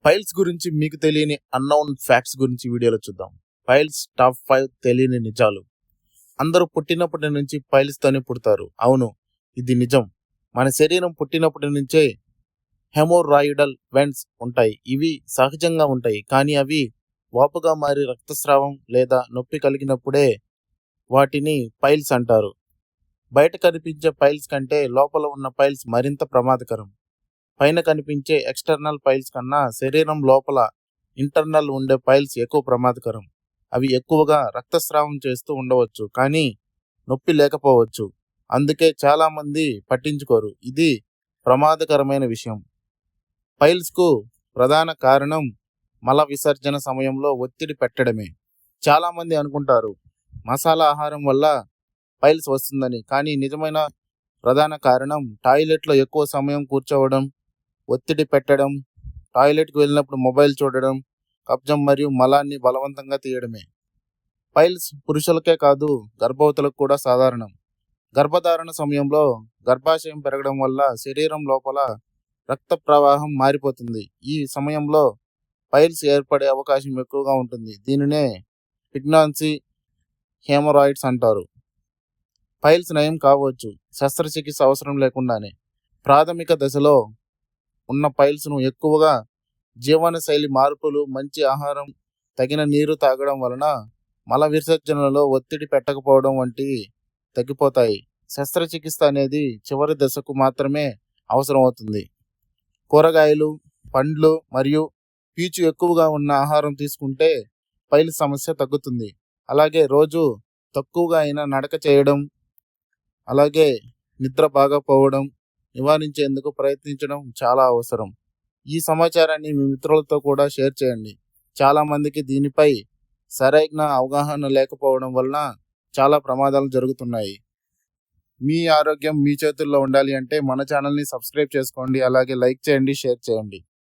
Piles గురించి మీకు తెలియని అన్నౌన్ ఫ్యాక్ట్స్ గురించి వీడియోలో చూద్దాం. పైల్స్ టాప్ 5 తెలియని నిజాలు. అందరూ పుట్టినప్పటి నుంచి పైల్స్ తోనే పుడతారు. అవును, ఇది నిజం. మన శరీరం పుట్టినప్పటి నుంచే హెమోరాయిడల్ వెంట్స్ ఉంటాయి. ఇవి సహజంగా ఉంటాయి, కానీ అవి వాపుగా మారి రక్తస్రావం లేదా నొప్పి కలిగినప్పుడే వాటిని పైల్స్ అంటారు. బయట కనిపించే పైల్స్ కంటే లోపల ఉన్న పైల్స్ మరింత ప్రమాదకరం. పైన కనిపించే ఎక్స్టర్నల్ పైల్స్ కన్నా శరీరం లోపల ఇంటర్నల్ ఉండే పైల్స్ ఎక్కువ ప్రమాదకరం. అవి ఎక్కువగా రక్తస్రావం చేస్తూ ఉండవచ్చు, కానీ నొప్పి లేకపోవచ్చు. అందుకే చాలా మంది పట్టించుకోరు. ఇది ప్రమాదకరమైన విషయం. పైల్స్కు ప్రధాన కారణం మల విసర్జన సమయంలో ఒత్తిడి పెట్టడమే. చాలా మంది అనుకుంటారు మసాలా ఆహారం వల్ల పైల్స్ వస్తుందని, కానీ నిజమైన ప్రధాన కారణం టాయిలెట్లో ఎక్కువ సమయం కూర్చోవడం, ఒత్తిడి పెట్టడం, టాయిలెట్కి వెళ్ళినప్పుడు మొబైల్ చూడడం, కబ్జం మరియు మలాన్ని బలవంతంగా తీయడమే. పైల్స్ పురుషులకే కాదు, గర్భవతులకు కూడా సాధారణం. గర్భధారణ సమయంలో గర్భాశయం పెరగడం వల్ల శరీరం లోపల రక్త ప్రవాహం మారిపోతుంది. ఈ సమయంలో పైల్స్ ఏర్పడే అవకాశం ఎక్కువగా ఉంటుంది. దీనినే ప్రెగ్నెన్సీ హెమరాయిడ్స్ అంటారు. పైల్స్ నయం కావచ్చు శస్త్రచికిత్స అవసరం లేకుండానే. ప్రాథమిక దశలో ఉన్న పైల్స్ను ఎక్కువగా జీవనశైలి మార్పులు, మంచి ఆహారం, తగిన నీరు తాగడం వలన మల విసర్జనలో ఒత్తిడి పెట్టకపోవడం వంటివి తగ్గిపోతాయి. శస్త్రచికిత్స అనేది చివరి దశకు మాత్రమే అవసరం అవుతుంది. కూరగాయలు, పండ్లు మరియు పీచు ఎక్కువగా ఉన్న ఆహారం తీసుకుంటే పైల్స్ సమస్య తగ్గుతుంది. అలాగే రోజు తక్కువగా అయినా నడక చేయడం, అలాగే నిద్ర బాగా పోవడం నివారించేందుకు ప్రయత్నించడం చాలా అవసరం. ఈ సమాచారాన్ని మీ మిత్రులతో కూడా షేర్ చేయండి. చాలామందికి దీనిపై సరైన అవగాహన లేకపోవడం వలన చాలా ప్రమాదాలు జరుగుతున్నాయి. మీ ఆరోగ్యం మీ చేతుల్లో ఉండాలి అంటే మన ఛానల్ని సబ్స్క్రైబ్ చేసుకోండి. అలాగే లైక్ చేయండి, షేర్ చేయండి.